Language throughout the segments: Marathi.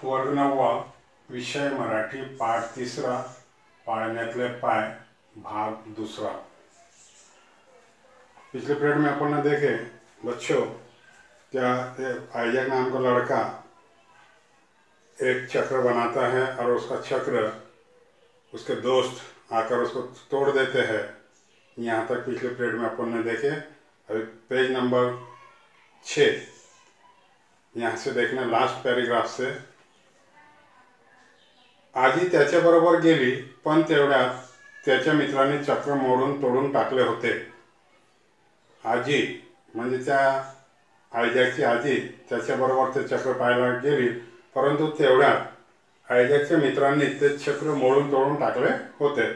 वर्ग 9वा विषय मराठी पाठ 3 पाळण्यातले पाय भाग 2। पिछले पीरियड में अपन ने देखे बच्चों क्या आइजैक नाम का लड़का एक चक्र बनाता है और उसका चक्र उसके दोस्त आकर उसको तोड़ देते हैं। यहाँ तक पिछले पीरियड में अपन ने देखे। अभी पेज नंबर 6 यहाँ से देखना, लास्ट पैराग्राफ से। आजी त्याच्याबरोबर गेली, पण तेवढ्यात त्याच्या मित्रांनी चक्र मोडून तोडून टाकले होते। आजी म्हणजे त्या आयजॅकची आजी त्याच्याबरोबर ते चक्र पाहायला गेली, परंतु तेवढ्यात आयजॅकच्या मित्रांनी ते चक्र मोडून तोडून टाकले होते,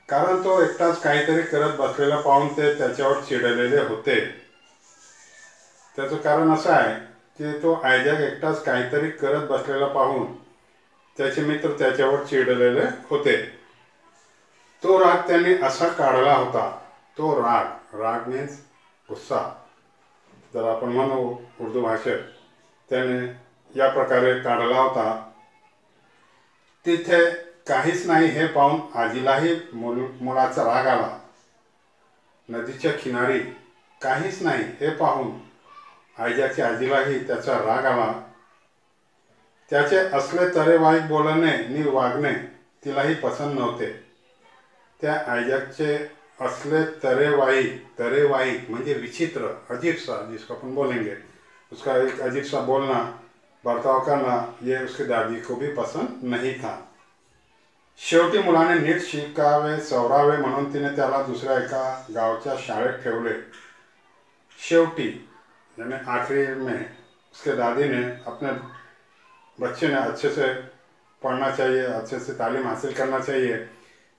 कारण तो एकटाच काहीतरी करत बसलेला पाहून ते त्याच्यावर चिडलेले होते। त्याचं कारण असं आहे की तो आयजॅक एकटाच काहीतरी करत बसलेला पाहून त्याचे मित्र त्याच्यावर चिडलेले होते। तो राग त्यांनी असा काढला होता। तो राग मीन्स गुस्सा, जर आपण म्हणू उर्दू भाषेत, त्याने या प्रकारे काढला होता। तिथे काहीच नाही हे पाहून आजीलाही मुलाचा राग आला। नदीच्या किनारी काहीच नाही हे पाहून आयजॅकच्या आजीलाही त्याचा राग आला। त्याचे असले तरेवाईक बोलणे नि वागणे तिलाही पसंत नव्हते। त्या आयजॅकचे असले तरेवाईक म्हणजे विचित्र, अजीब सा, जिसको अपन बोलेंगे, उसका एक अजीब सा बोलना, बर्ताव करना, ये उसकी दादी को भी पसंद नहीं था। शेवटी मुलाने नीट शिकावे सवरावे म्हणून तिने त्याला दुसऱ्या एका गावच्या शाळेत ठेवले। शेवटी यानी आखिरी में उसके दादी ने अपने बच्चे ने अच्छे से पढ़ना चाहिए, अच्छे से तालीम हासिल करना चाहिए,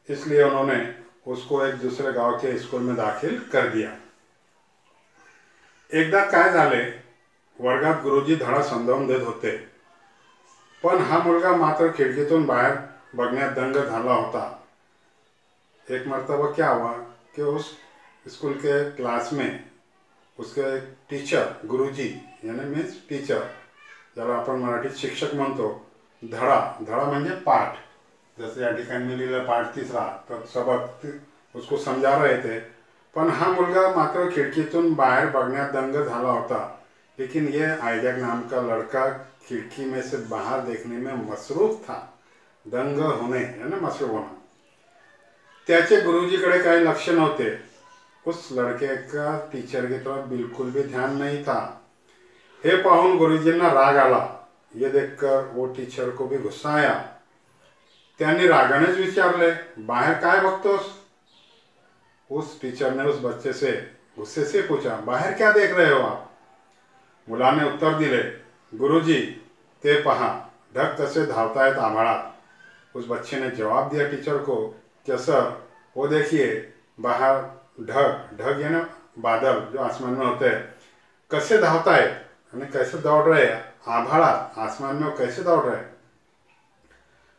इसलिए उन्होंने उसको एक दूसरे गांव के स्कूल में दाखिल कर दिया। एकदा काय झाले, वर्गात गुरुजी धडा समजावून देत होते, पण हा मुलगा मात्र खिडकीतून बाहेर बघण्यात दंग झाला होता। एक मर्तबा क्या हुआ कि उस स्कूल के क्लास में उसके टीचर, गुरुजी यानी मीन्स टीचर, ज्याला आपण मराठीत शिक्षक म्हणतो, धडा म्हणजे पाठ, जैसे या ठिकाणी मी लिहिलं पाठ 3 तर सबक उसको समझा रहे थे, पण हा मुलगा मात्र खिड़कीतून बाहर बघण्यात दंग झाला होता। लेकिन ये आयजैक नाम का लड़का खिड़की में से बाहर देखने में मसरूफ था। दंग होने यानी मसरूफ होना। त्याचे गुरुजीकडे काही लक्ष नव्हते। उस लड़के का टीचर की तरफ बिल्कुल भी ध्यान नहीं था। हे पाहून गुरुजींना राग आला। ये देखकर वो टीचर को भी गुस्सा आया। त्यांनी रागानेच विचारले, बाहर काय बघतोस? उस टीचर ने उस बच्चे से गुस्से से पूछा, बाहर क्या देख रहे हो आप? मुलाने उत्तर दिले, गुरुजी ते पहा, ढग कसे धावतायत आभाळात। उस बच्चे ने जवाब दिया टीचर को कि सर वो देखिए बाहर ढग यानी बादल जो आसमान में होते हैं, कैसे धावतायत यानी कैसे दौड़ रहे हैं, आभाळात आसमान में कैसे दौड़ रहे हैं।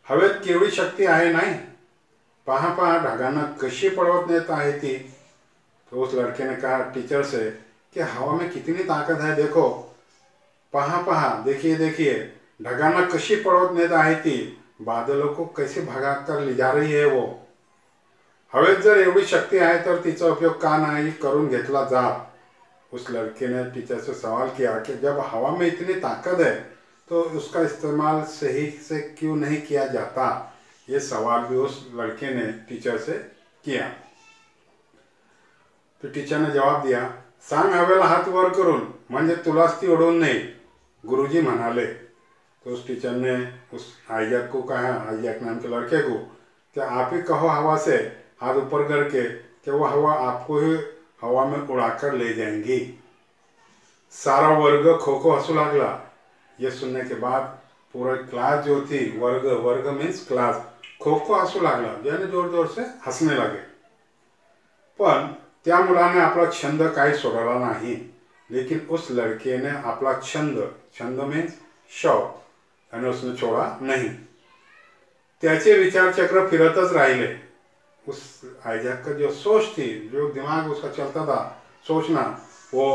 हवेत केवढी शक्ती आहे नाही, पहा ढगांना कशी पळवत नेत आहे ती। तो उस लड़के ने कहा टीचर से कि हवा में कितनी ताकत है, देखो, पहा देखिए ढगांना कशी पळवत नेत आहे ती, बादलों को कैसे भगा कर ले जा रही है वो। हवेत जर एवढी शक्ती आहे तर तिचा उपयोग का नाही करून घेतला जात। उस लड़के ने टीचर से सवाल किया कि जब हवा में इतनी ताकत है तो उसका इस्तेमाल सही से क्यों नहीं किया जाता। ये सवाल भी उस लड़के ने टीचर से किया। तो टीचर ने जवाब दिया, सांग हवेला हात वर करून, म्हणजे तुलाच ती उडवून नाही, गुरुजी म्हणाले। तो उस टीचर ने उस आयजैक को कहा, आयजैक नाम के लड़के को, कि आप ही कहो हवा से हाथ ऊपर करके कि वो हवा आपको ही हवा में उड़ाकर ले जाएंगी। सारा वर्ग खो खो हंसू लागला। ये सुनने के बाद पूरा क्लास जो थी, वर्ग मीन्स क्लास, खो खो हंसू लागला, यानी जोर जोर से हंसने लगे। पण त्या मुलाने आपला छंद काही सोडला नाही। लेकिन उस लड़के ने अपना छंद मीन्स शौक, यानी उसने छोड़ा नहीं। त्याचे विचार चक्र फिरतच राहिले। उस आयजैक का जो सोच थी, जो दिमाग उसका चलता था, सोचना, वो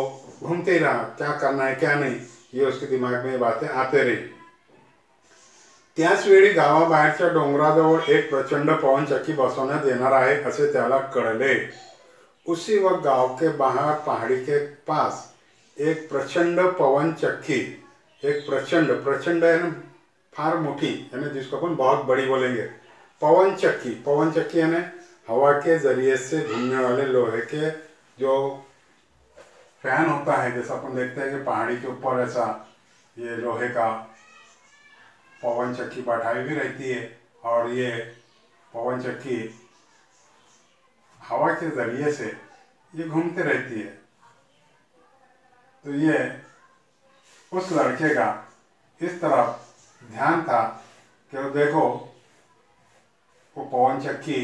घूमते ही रहा, क्या करना है क्या नहीं, ये उसके दिमाग में बातें आते रही। त्याच वेळी गावाबाहेरच्या डोंगराजवळ एक प्रचंड पवनचक्की बसवण्यात येणार आहे असे त्याला कळले। उसी वक्त गांव के बाहर पहाड़ी के पास एक प्रचंड पवन चक्की, एक प्रचंड प्रचंड यानी फार मोटी, यानी जिसको अपन बहुत बड़ी बोलेंगे, पवन चक्की यानी हवा के जरिए से घूमने वाले लोहे के जो फैन होता है, जैसा अपन देखते हैं कि पहाड़ी के ऊपर ऐसा ये लोहे का पवन चक्की बैठाई भी रहती है और ये पवन चक्की हवा के जरिए से ये घूमती रहती है। तो ये उस लड़के का इस तरफ ध्यान था कि वो देखो वो पवन चक्की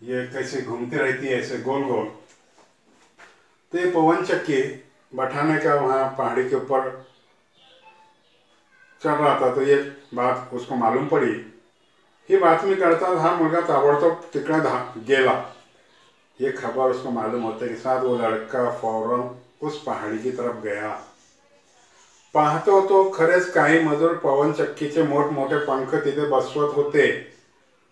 ये कैसे घूमती रहती है ऐसे गोल गोल। तो ये पवन चक्की बैठाने का वहाँ पहाड़ी के ऊपर चल रहा था, तो ये बात उसको मालूम पड़ी। ही बातमी करता हा मुलगा ताबडतोब तिकडे गेला। ये खबर उसको मालूम होते के साथ वो लड़का फौरन उस पहाड़ी की तरफ गया। पाहतो तो खरेच काही मजूर पवन चक्कीचे मोठमोठे पंख तिथे बसवत होते।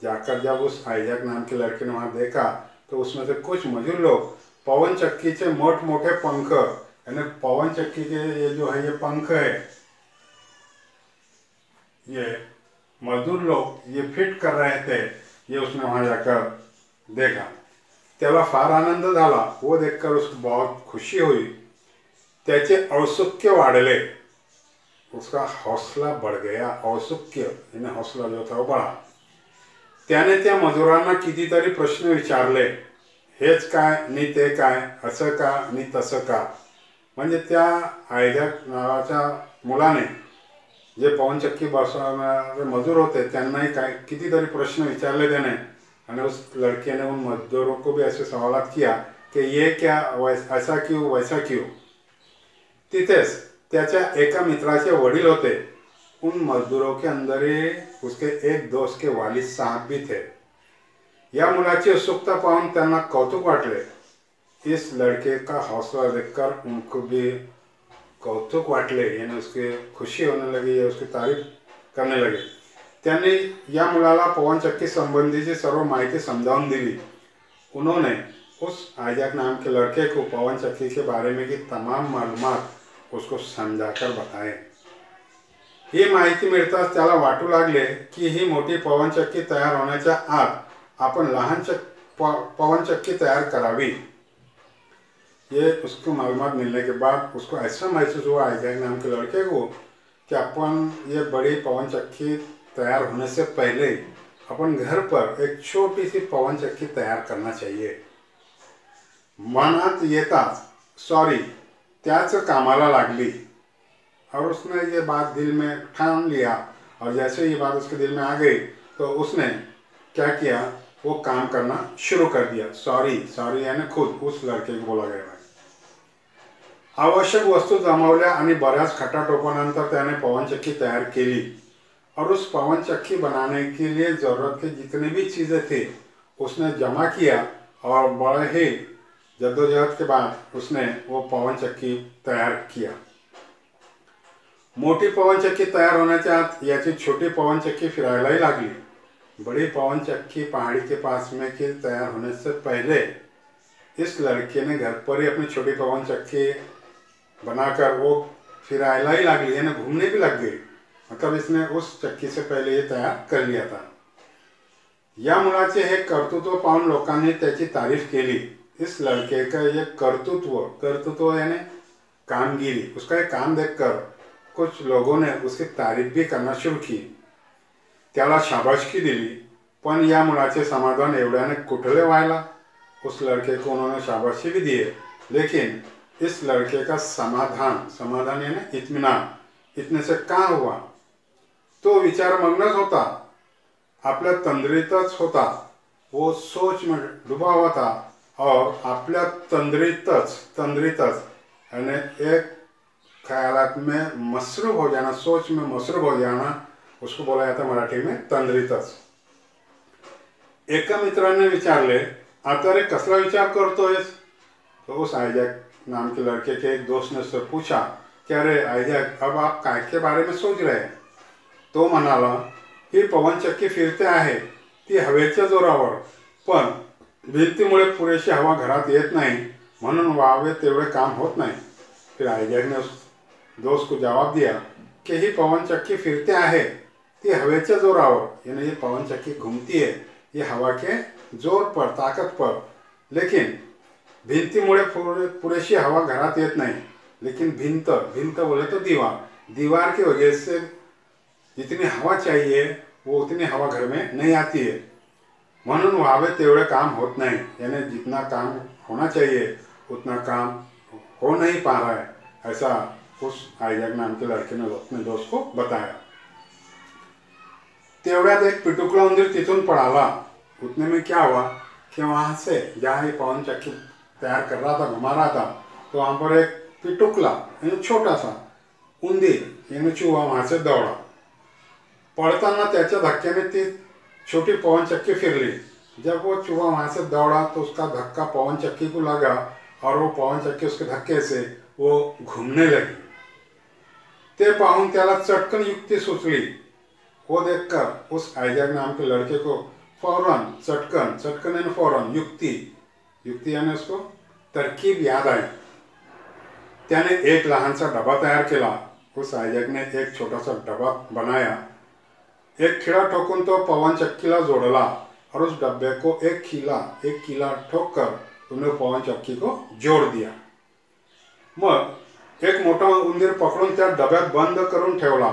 जाकर जब उस आइजैक नाम के लड़के ने वहां देखा तो उसमें से कुछ मजूर लोग पवन चक्की के मोठमोठे पंख, यानी पवन चक्की के ये जो है ये पंख है, ये मजदूर लोग ये फिट कर रहे थे। ये उसने वहां जाकर देखा, त्याला फार आनंद झाला। वो देखकर उसको बहुत खुशी हुई। त्याचे औत्सुक्य वाढले, उसका हौसला बढ़ गया। औत्सुक्य यानी हौसला जो था वो बढ़ा। त्याने त्या मजुरांना कितीतरी प्रश्न विचारले, हेच काय नि ते काय, असं का नि तसं का। म्हणजे त्या आयजॅक नावाच्या मुलाने जे पवनचक्की बसवणारे मजूर होते त्यांनाही काय कितीतरी प्रश्न विचारले त्याने। और उस लड़के ने उन मजदूरों को भी ऐसे सवाल किया कि ये क्या, ऐसा क्यों वैसा क्यों। तिथेच त्याच्या एका मित्राचे वडील होते। उन मजदूरों के अंदर ही उसके एक दोस्त के वालिद साहब भी थे। या मुलाची उत्सुकता पाहून त्यांना कौतुक वाटले। इस लड़के का हौसला देखकर उनको भी कौतुक वाटले, यानी उसके खुशी होने लगी या उसकी तारीफ करने लगे। त्यांनी या मुलाला पवनचक्की संबंधीची सर्व माहिती समझाऊन दिली। उन्होंने उस आइजैक नाम के लड़के को पवनचक्की के बारे में की तमाम मालूमात उसको समझाकर बताए। ही माहिती मिळताच त्याला वाटू लागले की ही मोठी पवनचक्की तयार होण्याच्या आत आपण लहान पवनचक्की तयार करावी। ये उसको मालूमात मिलने के बाद उसको ऐसा महसूस हुआ आइजैक नाम के लड़के को कि अपन ये बड़ी पवनचक्की तैयार होने से पहले अपन घर पर एक छोटी सी पवनचक्की तैयार करना चाहिए। मनात येताच सॉरी त्याच कामाला लागली और उसने ये बात दिल में ठान लिया। और जैसे ये बात उसके दिल में आ गई तो उसने क्या किया, वो काम करना शुरू कर दिया। सॉरी यानी खुद उस लड़के को बोला गया है। आवश्यक वस्तू जमावल्या आणि बऱ्याच खटाटोपानंतर त्याने पवनचक्की तैयार केली और उस पवनचक्की बनाने के लिए ज़रूरत के जितनी भी चीज़ें थी उसने जमा किया और बड़े ही जद्दोजहद के बाद उसने वो पवनचक्की तैयार किया। मोटी पवनचक्की तैयार होण्याच्या आत याची छोटी पवनचक्की फिरायलाही लागली। बड़ी पवनचक्की पहाड़ी के पास में की तैयार होने से पहले इस लड़के ने घर पर ही अपनी छोटी पवनचक्की बनाकर वो फिरायला ही लागली, यानी घूमने भी लग गई। मतलब इसने उस चक्की से पहले ये तैयार कर लिया था। या मुलाचे हे कर्तृत्व पाहून लोकांनी त्याची तारीफ केली। इस लड़के का ये कर्तृत्व यानी कामगिरी, उसका ये काम देखकर कुछ लोगों ने उसकी तारीफ भी करना शुरू की। त्याला शाबासकी दिली, पण या मुलाचे समाधान एवढ्याने कुठले व्हायला। उस लड़के को उन्होंने शाबाशी भी दिए, लेकिन इस लड़के का समाधान यानी इत्मीनान इतने से कहाँ हुआ। तो विचारमग्नच होता, आपल्या तंद्रीतच होता, वो सोच में डूबा हुआ था और आपल्या तंद्रीतच यानी एक ख्यालात में मसरूफ हो जाना, सोच में मसरूफ हो जाना, उसको बोला जाता मराठी में तंद्रीतच। एका मित्राने विचारले, आता रे कसला विचार करतोयस। तो उस आइजैक नाम के लड़के के एक दोस्त ने उससे पूछा कि अरे आइजैक अब आप काय के बारे में सोच रहे हैं। तो म्हणाला, ही पवनचक्की फिरते आहे ती हवेच्या जोरावर, पण भिंतीमुळे पुरेशी हवा घरात येत नहीं, म्हणून व्हावे तेवढे काम होत नहीं। फिर आइजैक ने उस दोस्त को जवाब दिया कि ही पवनचक्की फिरते आहे ती हवेच्या जोरावर, यानी ये पवनचक्की घूमती है ये हवा के जोर पर, ताकत पर, लेकिन भिंतीमुळे पुरेशी हवा घरात येत नहीं। लेकिन भिंत भिंत बोले तो दीवार, दीवार की वजह से जितनी हवा चाहिए वो उतनी हवा घर में नहीं आती है, म्हणून व्हावे तेवढे काम होत नहीं, यानी जितना काम होना चाहिए उतना काम हो नहीं पा रहा है, ऐसा उस आइजैक नाम के लड़के ने अपने दोस्त को बताया। तेवढ्यात एक पिटुकला उंदीर तिथून पड़ाला। उतने में क्या हुआ कि वहाँ से जहाँ ये पवन चक्की तैयार कर रहा था, घुमा रहा था, तो वहाँ पर एक पिटुकला यानी छोटा सा उंदीर यानी चूहा वहाँ से दौड़ा। पड़ताना त्याच्या धक्क्याने ती छोटी पवन चक्की फिरली। जब वो चूहा वहाँ से दौड़ा तो उसका धक्का पवन चक्की को लगा और वो पवन चक्की उसके धक्के से वो घूमने लगी। ते पाहून त्याला चटकन युक्ति सुचली। वो देखकर उस आइजैक नाम के लड़के को फौरन चटकन, चटकन यानी फौरन, युक्ति, युक्ति यानी उसको तरकीब याद आई। त्याने एक लहानसा डबा तयार केला। उस आइजैक ने एक छोटा सा डबा बनाया, एक खिळा ठोकून तो पवन चक्कीला जोड़ला और उस डब्बे को एक कीला ठोक कर उन्हें पवन चक्की को जोड़ दिया। मग एक मोटा उंदीर पकड़ून त्या डब्यात बंद करून ठेवला।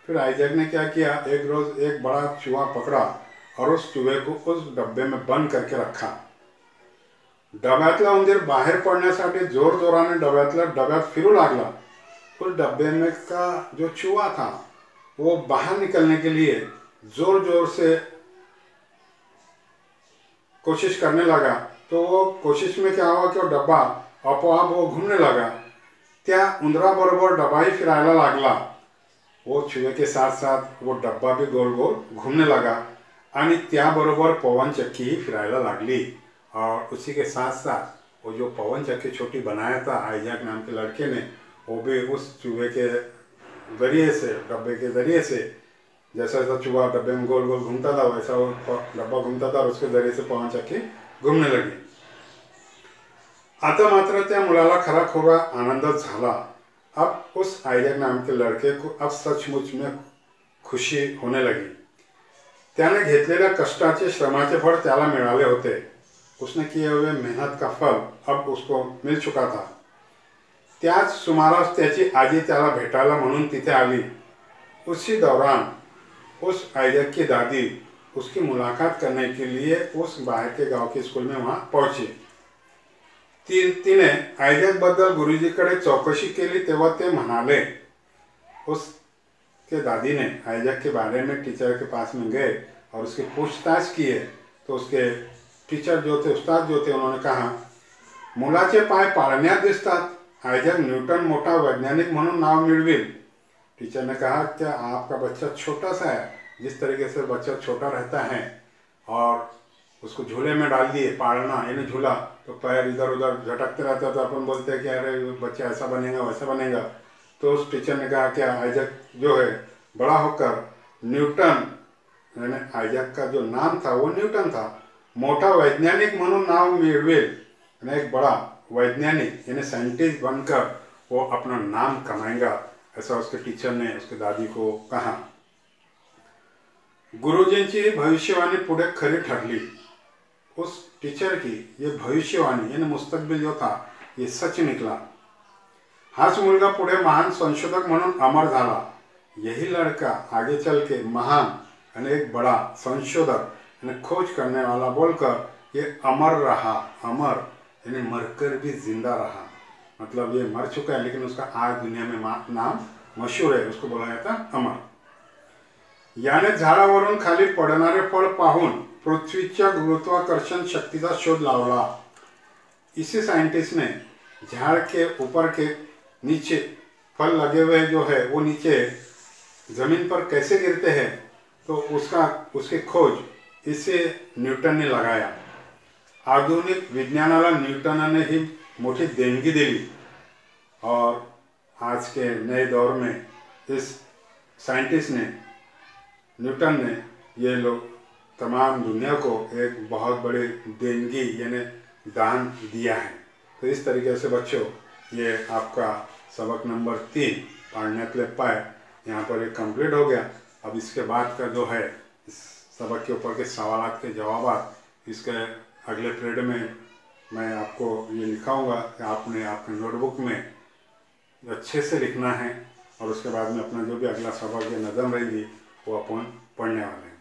फिर आइजैक ने क्या किया, एक रोज एक बड़ा चूहा पकड़ा और उस चूहे को उस डब्बे में बंद करके रखा। डब्यातला उंदीर बाहेर पडण्यासाठी जोर जोराने डब्यात फिरू लागला। उस डब्बे में का जो चूहा था वो बाहर निकलने के लिए जोर जोर से कोशिश करने लगा। तो वो कोशिश में क्या हुआ कि वो डब्बा आपोआप वो घूमने लगा। त्या उंदरा बरोबर डब्बाही फिरायला लागला। वो चूहे के साथ साथ वो डब्बा भी गोल गोल घूमने लगा आणि त्याबरोबर पवन चक्की ही फिरायला लागली। और उसी के साथ साथ वो जो पवन चक्की छोटी बनाया था आइजैक नाम के लड़के ने, वो भी उस चूहे के जरिए से, डब्बे के जरिए से, जैसा जैसा चूहा डब्बे में गोल गोल घूमता था वैसा वो डब्बा घूमता था और उसके जरिए से पवन चक्की घूमने लगी। आता मात्र त्या मुलाला खरा आनंद झाला। अब उस आइजैक नाम के लड़के को अब सचमुच में खुशी होने लगी। त्याने घेतलेल्या कष्टाचे, श्रमाचे फळ त्याला मिळाले होते। उसने किए हुए मेहनत का फल अब उसको मिल चुका था। त्याच सुमारास त्याची आजी त्याला भेटायला म्हणून तिथे आली। उसी दौरान उस आइजैक की दादी उसकी मुलाकात करने के लिए उस बाहर के गांव के स्कूल में वहाँ पहुंची। तिने आइजैक बद्दल गुरुजीकडे चौकशी केली तेव्हा ते म्हणाले, उसके दादी ने आइजैक के बारे में टीचर के पास में गए और उसकी पूछताछ किए। तो उसके टीचर जो थे, उस्ताद जो थे, उन्होंने कहा, मुलाचे पाय पाळण्यात दिसतात, आइजैक न्यूटन मोटा वैज्ञानिक म्हणून नाव मिळविल। टीचर ने कहा कि आपका बच्चा छोटा सा है, जिस तरीके से बच्चा छोटा रहता है और उसको झूले में डाल दिए, पालना यानी झूला, तो पैर इधर उधर झटकते रहता है, तो अपन बोलते हैं कि अरे बच्चा ऐसा बनेगा वैसा बनेगा। तो उस टीचर ने कहा कि आइजैक जो है बड़ा होकर न्यूटन, यानी आइजैक का जो नाम था वो न्यूटन था, मोटा वैज्ञानिक म्हणून नाव मिळवेल, यानी एक बड़ा वैज्ञानिक यानी साइंटिस्ट बनकर वो अपना नाम कमाएगा, ऐसा उसके टीचर ने उसके दादी को कहा। गुरुजींची भविष्यवाणी पुढे खरी ठरली। उस टीचर की ये भविष्यवाणी यानी मुस्तकबिल जो था ये सच निकला। हाच मुलगा पुढे महान संशोधक म्हणून अमर झाला। यही लड़का आगे चल के महान यानी एक बड़ा संशोधक यानी खोज करने वाला बोलकर ये अमर रहा। अमर यानी मरकर भी जिंदा रहा, मतलब ये मर चुका है लेकिन उसका आज दुनिया में नाम मशहूर है, उसको बोला जाता अमर। याने झाडावरून खाली पडणारे फळ पाहून पृथ्वीच्या गुरुत्वाकर्षण शक्तीचा शोध लावला। इसी साइंटिस्ट ने झाड़ के ऊपर के नीचे फल लगे हुए जो है वो नीचे जमीन पर कैसे गिरते हैं, तो उसकी खोज इसे न्यूटन ने लगाया। आधुनिक विज्ञानाला न्यूटनाने ही मोठी देणगी दिली और आज के नए दौर में इस साइंटिस्ट ने न्यूटन ने ये लोग तमाम दुनिया को एक बहुत बड़ी देनगी यानी दान दिया है। तो इस तरीके से बच्चों, ये आपका सबक नंबर 3 पाळण्यातले पाय यहाँ पर एक कंप्लीट हो गया। अब इसके बाद का जो है इस सबक के ऊपर के सवालात के जवाब इसके अगले पीरियड में मैं आपको ये लिखाऊंगा कि आपने आपके नोटबुक में अच्छे से लिखना है, और उसके बाद में अपना जो भी अगला सबक या नज़म रहेगी वो अपन पढ़ने वाले हैं।